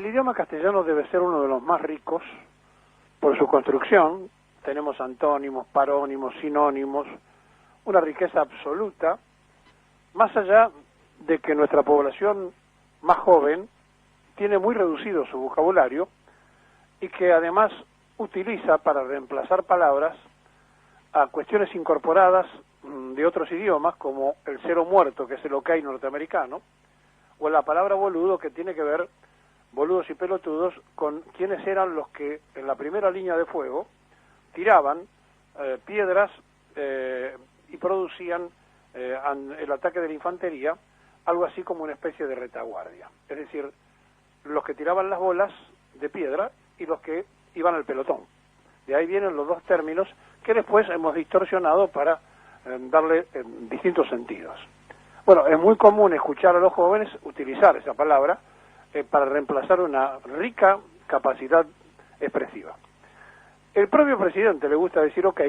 el idioma castellano debe ser uno de los más ricos por su construcción. Tenemos antónimos, parónimos, sinónimos, una riqueza absoluta, más allá de que nuestra población más joven tiene muy reducido su vocabulario y que además utiliza para reemplazar palabras a cuestiones incorporadas de otros idiomas, como el cero muerto, que es el ok norteamericano, o la palabra boludo, que tiene que ver, boludos y pelotudos, con quienes eran los que en la primera línea de fuego tiraban piedras y producían el ataque de la infantería, algo así como una especie de retaguardia. Es decir, los que tiraban las bolas de piedra y los que iban al pelotón. De ahí vienen los dos términos que después hemos distorsionado para darle distintos sentidos. Bueno, es muy común escuchar a los jóvenes utilizar esa palabra para reemplazar una rica capacidad expresiva. El propio presidente le gusta decir ok,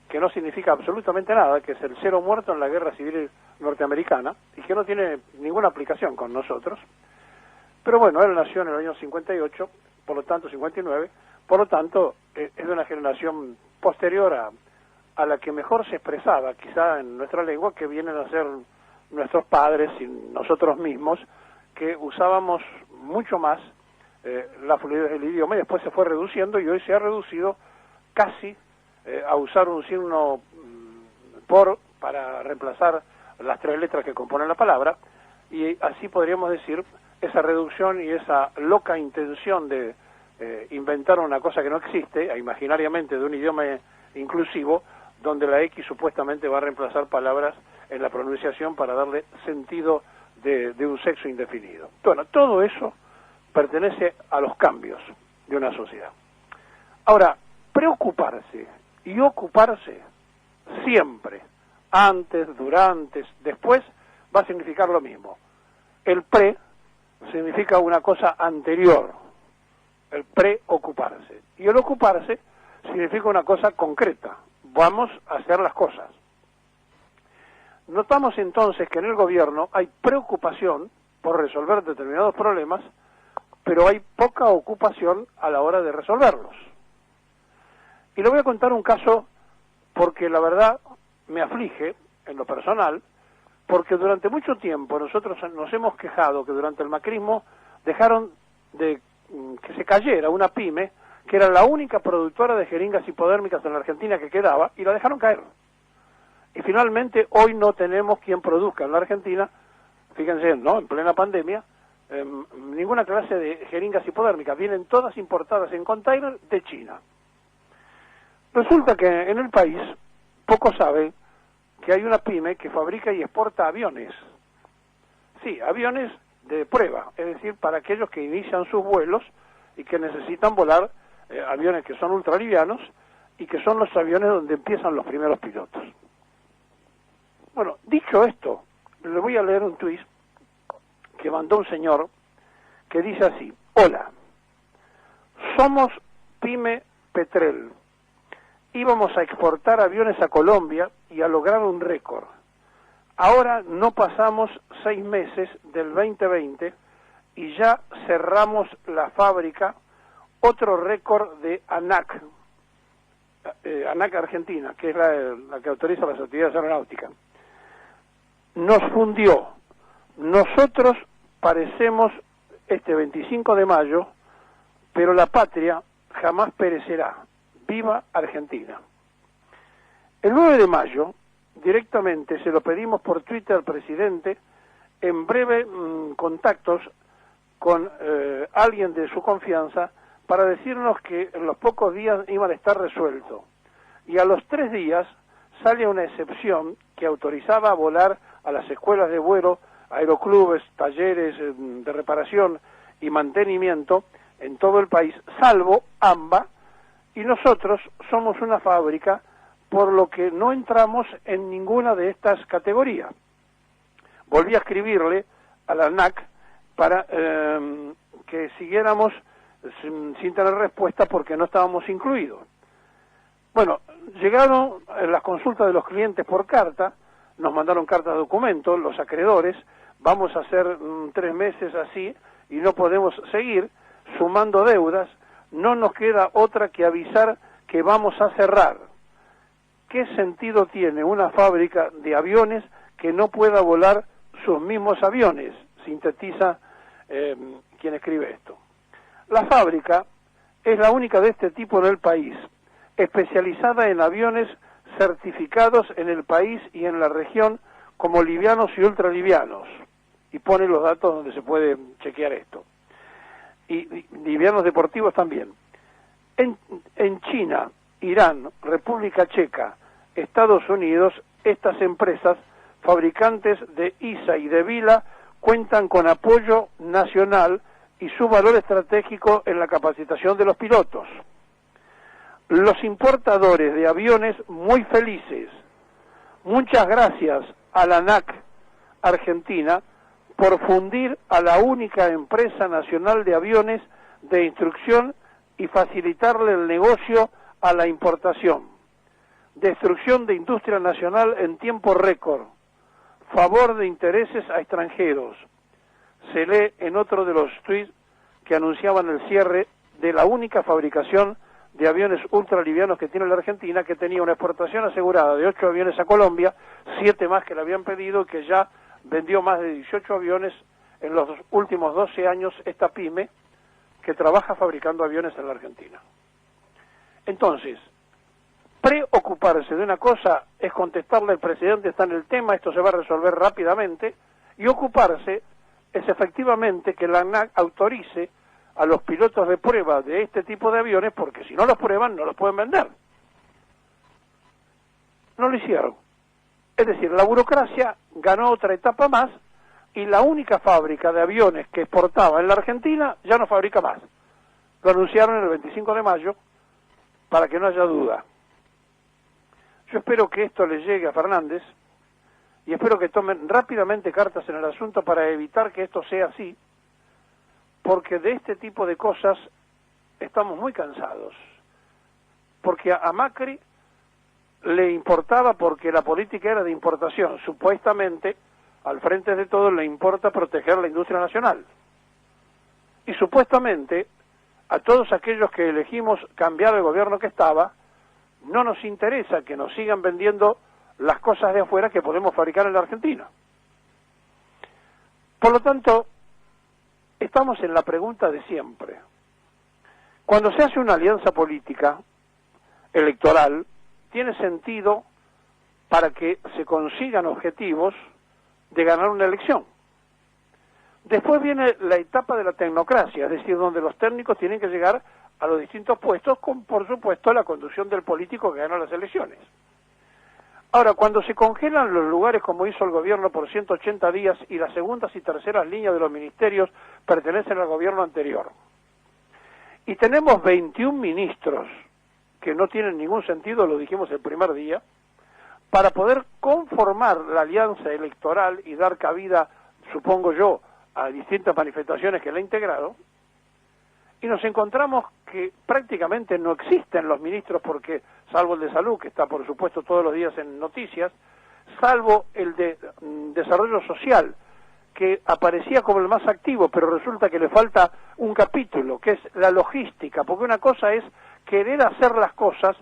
que no significa absolutamente nada, que es el cero muerto en la guerra civil norteamericana y que no tiene ninguna aplicación con nosotros. Pero bueno, él nació en el año 58, por lo tanto 59, por lo tanto es de una generación posterior a la que mejor se expresaba quizá en nuestra lengua, que vienen a ser nuestros padres y nosotros mismos, que usábamos mucho más la fluidez del idioma y después se fue reduciendo y hoy se ha reducido casi a usar un signo por para reemplazar las tres letras que componen la palabra, y así podríamos decir esa reducción y esa loca intención de inventar una cosa que no existe, imaginariamente de un idioma inclusivo, donde la X supuestamente va a reemplazar palabras en la pronunciación para darle sentido de un sexo indefinido. Bueno, todo eso pertenece a los cambios de una sociedad. Ahora, preocuparse y ocuparse siempre, antes, durante, después, va a significar lo mismo. El pre significa una cosa anterior, el preocuparse. Y el ocuparse significa una cosa concreta. Vamos a hacer las cosas. Notamos entonces que en el gobierno hay preocupación por resolver determinados problemas, pero hay poca ocupación a la hora de resolverlos. Y le voy a contar un caso porque la verdad me aflige en lo personal, porque durante mucho tiempo nosotros nos hemos quejado que durante el macrismo dejaron de que se cayera una pyme que era la única productora de jeringas hipodérmicas en la Argentina que quedaba, y la dejaron caer. Y finalmente hoy no tenemos quien produzca en la Argentina, fíjense, ¿no?, en plena pandemia, ninguna clase de jeringas hipodérmicas, vienen todas importadas en container de China. Resulta que en el país poco sabe que hay una pyme que fabrica y exporta aviones. Sí, aviones de prueba, es decir, para aquellos que inician sus vuelos y que necesitan volar aviones que son ultralivianos y que son los aviones donde empiezan los primeros pilotos. Bueno, dicho esto, le voy a leer un tuit que mandó un señor que dice así: hola, somos Pyme Petrel. Íbamos a exportar aviones a Colombia y a lograr un récord. Ahora no pasamos 6 meses del 2020 y ya cerramos la fábrica, otro récord de ANAC, ANAC Argentina, que es la que autoriza las actividades aeronáuticas. Nos fundió. Nosotros parecemos este 25 de mayo, pero la patria jamás perecerá. ¡Viva Argentina! El 9 de mayo, directamente se lo pedimos por Twitter al presidente, en breve contactos con alguien de su confianza, para decirnos que en los pocos días iban a estar resueltos. Y a los 3 días sale una excepción que autorizaba a volar a las escuelas de vuelo, aeroclubes, talleres de reparación y mantenimiento en todo el país, salvo AMBA, y nosotros somos una fábrica, por lo que no entramos en ninguna de estas categorías. Volví a escribirle a la ANAC para que siguiéramos sin tener respuesta porque no estábamos incluidos. Bueno, llegaron las consultas de los clientes por carta, nos mandaron cartas de documento, los acreedores, vamos a hacer 3 meses así y no podemos seguir, sumando deudas, no nos queda otra que avisar que vamos a cerrar. ¿Qué sentido tiene una fábrica de aviones que no pueda volar sus mismos aviones? Sintetiza quien escribe esto. La fábrica es la única de este tipo en el país, especializada en aviones certificados en el país y en la región como livianos y ultralivianos, y pone los datos donde se puede chequear esto, y livianos deportivos también. En China, Irán, República Checa, Estados Unidos, estas empresas fabricantes de ISA y de Vila cuentan con apoyo nacional y su valor estratégico en la capacitación de los pilotos. Los importadores de aviones muy felices. Muchas gracias a la ANAC Argentina por fundir a la única empresa nacional de aviones de instrucción y facilitarle el negocio a la importación. Destrucción de industria nacional en tiempo récord. Favor de intereses a extranjeros. Se lee en otro de los tweets que anunciaban el cierre de la única fabricación de aviones ultralivianos que tiene la Argentina, que tenía una exportación asegurada de 8 aviones a Colombia, 7 más que le habían pedido, que ya vendió más de 18 aviones en los últimos 12 años esta pyme que trabaja fabricando aviones en la Argentina. Entonces, preocuparse de una cosa es contestarle al presidente, está en el tema, esto se va a resolver rápidamente, y ocuparse es efectivamente que la ANAC autorice a los pilotos de prueba de este tipo de aviones, porque si no los prueban no los pueden vender. No lo hicieron. Es decir, la burocracia ganó otra etapa más y la única fábrica de aviones que exportaba en la Argentina ya no fabrica más. Lo anunciaron el 25 de mayo para que no haya duda. Yo espero que esto le llegue a Fernández y espero que tomen rápidamente cartas en el asunto para evitar que esto sea así, porque de este tipo de cosas estamos muy cansados. Porque a Macri le importaba porque la política era de importación. Supuestamente, al frente de todo, le importa proteger la industria nacional. Y supuestamente, a todos aquellos que elegimos cambiar el gobierno que estaba, no nos interesa que nos sigan vendiendo las cosas de afuera que podemos fabricar en la Argentina. Por lo tanto, estamos en la pregunta de siempre. Cuando se hace una alianza política, electoral, tiene sentido para que se consigan objetivos de ganar una elección. Después viene la etapa de la tecnocracia, es decir, donde los técnicos tienen que llegar a los distintos puestos con, por supuesto, la conducción del político que ganó las elecciones. Ahora, cuando se congelan los lugares como hizo el gobierno por 180 días y las segundas y terceras líneas de los ministerios pertenecen al gobierno anterior, y tenemos 21 ministros que no tienen ningún sentido, lo dijimos el primer día, para poder conformar la alianza electoral y dar cabida, supongo yo, a distintas manifestaciones que la integraron, y nos encontramos que prácticamente no existen los ministros porque, salvo el de salud, que está por supuesto todos los días en noticias, salvo el de desarrollo social, que aparecía como el más activo, pero resulta que le falta un capítulo, que es la logística, porque una cosa es querer hacer las cosas,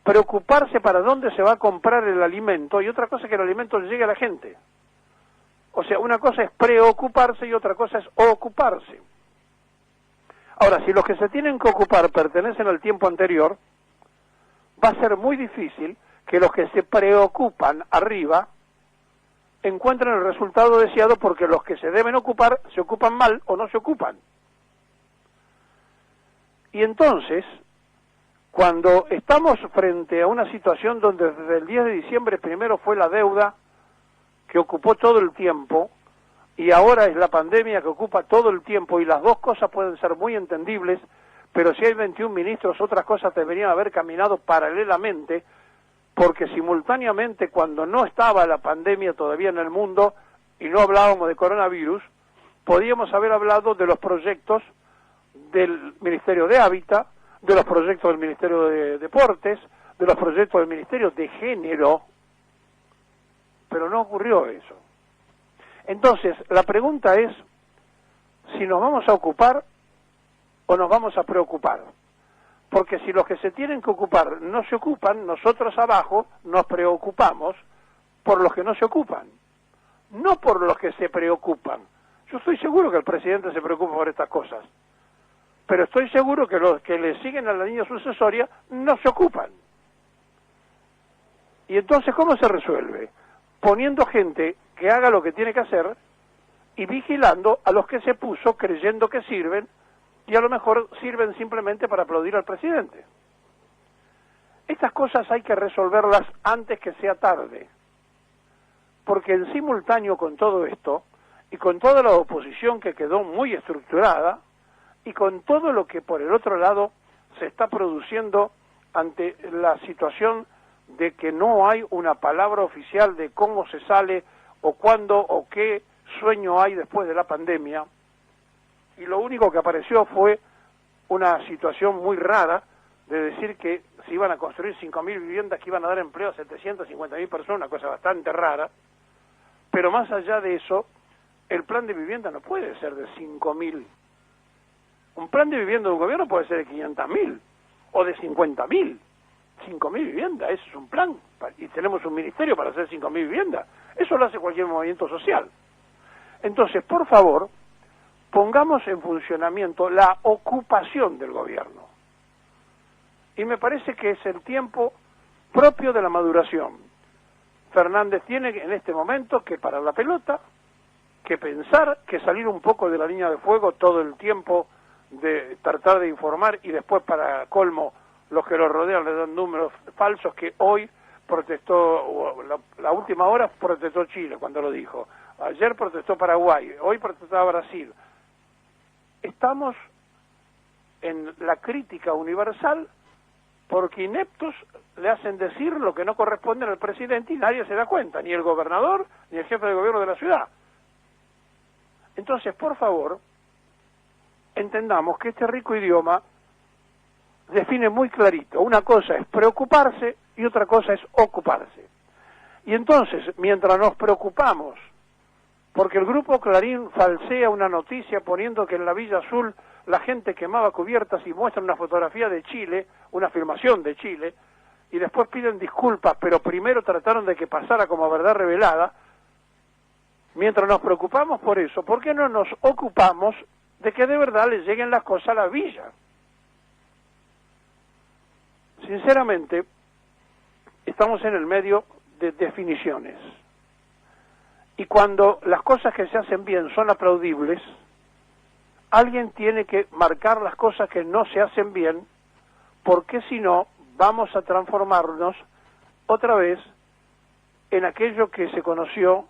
preocuparse para dónde se va a comprar el alimento, y otra cosa es que el alimento le llegue a la gente. O sea, una cosa es preocuparse y otra cosa es ocuparse. Ahora, si los que se tienen que ocupar pertenecen al tiempo anterior, va a ser muy difícil que los que se preocupan arriba encuentren el resultado deseado, porque los que se deben ocupar se ocupan mal o no se ocupan. Y entonces, cuando estamos frente a una situación donde desde el 10 de diciembre primero fue la deuda que ocupó todo el tiempo, y ahora es la pandemia que ocupa todo el tiempo, y las dos cosas pueden ser muy entendibles, pero si hay 21 ministros, otras cosas deberían haber caminado paralelamente, porque simultáneamente, cuando no estaba la pandemia todavía en el mundo, y no hablábamos de coronavirus, podíamos haber hablado de los proyectos del Ministerio de Hábitat, de los proyectos del Ministerio de Deportes, de los proyectos del Ministerio de Género, pero no ocurrió eso. Entonces, la pregunta es si nos vamos a ocupar o nos vamos a preocupar? Porque si los que se tienen que ocupar no se ocupan, nosotros abajo nos preocupamos por los que no se ocupan, no por los que se preocupan. Yo estoy seguro que el presidente se preocupa por estas cosas, pero estoy seguro que los que le siguen a la línea sucesoria no se ocupan. Y entonces, ¿cómo se resuelve? Poniendo gente que haga lo que tiene que hacer y vigilando a los que se puso creyendo que sirven, y a lo mejor sirven simplemente para aplaudir al presidente. Estas cosas hay que resolverlas antes que sea tarde, porque en simultáneo con todo esto, y con toda la oposición que quedó muy estructurada, y con todo lo que por el otro lado se está produciendo ante la situación de que no hay una palabra oficial de cómo se sale, o cuándo, o qué sueño hay después de la pandemia, y lo único que apareció fue una situación muy rara de decir que se iban a construir 5.000 viviendas que iban a dar empleo a 750.000 personas, una cosa bastante rara, pero más allá de eso, el plan de vivienda no puede ser de 5.000. Un plan de vivienda de un gobierno puede ser de 500.000 o de 50.000. 5.000 viviendas, eso es un plan, y tenemos un ministerio para hacer 5.000 viviendas. Eso lo hace cualquier movimiento social. Entonces, por favor, pongamos en funcionamiento la ocupación del gobierno. Y me parece que es el tiempo propio de la maduración. Fernández tiene en este momento que parar la pelota, que pensar, que salir un poco de la línea de fuego todo el tiempo de tratar de informar, y después, para colmo, los que lo rodean le dan números falsos, que hoy protestó, la última hora protestó Chile cuando lo dijo, ayer protestó Paraguay, hoy protestaba Brasil. Estamos en la crítica universal porque ineptos le hacen decir lo que no corresponde al presidente y nadie se da cuenta, ni el gobernador ni el jefe de gobierno de la ciudad. Entonces, por favor, entendamos que este rico idioma define muy clarito, una cosa es preocuparse y otra cosa es ocuparse. Y entonces, mientras nos preocupamos porque el grupo Clarín falsea una noticia poniendo que en la Villa Azul la gente quemaba cubiertas y muestra una fotografía de Chile, una filmación de Chile, y después piden disculpas, pero primero trataron de que pasara como verdad revelada. Mientras nos preocupamos por eso, ¿por qué no nos ocupamos de que de verdad les lleguen las cosas a la villa? Sinceramente, estamos en el medio de definiciones. Y cuando las cosas que se hacen bien son aplaudibles, alguien tiene que marcar las cosas que no se hacen bien, porque si no, vamos a transformarnos otra vez en aquello que se conoció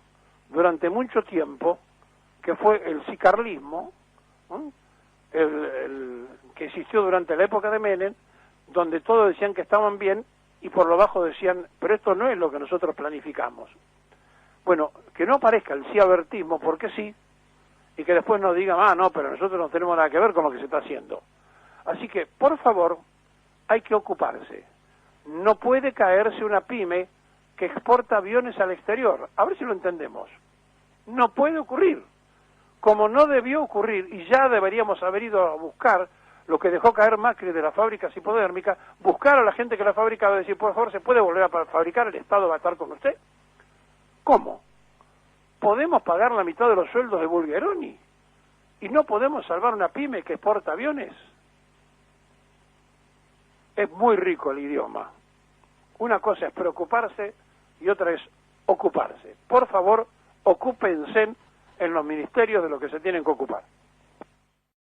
durante mucho tiempo, que fue el sicarlismo, ¿no? el que existió durante la época de Menem, donde todos decían que estaban bien y por lo bajo decían, pero esto no es lo que nosotros planificamos. Bueno, que no aparezca el ciabertismo porque sí, y que después nos digan, no, pero nosotros no tenemos nada que ver con lo que se está haciendo. Así que, por favor, hay que ocuparse. No puede caerse una pyme que exporta aviones al exterior. A ver si lo entendemos. No puede ocurrir. Como no debió ocurrir, y ya deberíamos haber ido a buscar lo que dejó caer Macri de las fábricas hipodérmicas, buscar a la gente que la fabricaba y decir, por favor, ¿se puede volver a fabricar? ¿El Estado va a estar con usted? ¿Cómo? ¿Podemos pagar la mitad de los sueldos de Bulgeroni? ¿Y no podemos salvar una pyme que exporta aviones? Es muy rico el idioma. Una cosa es preocuparse y otra es ocuparse. Por favor, ocúpense en los ministerios de lo que se tienen que ocupar.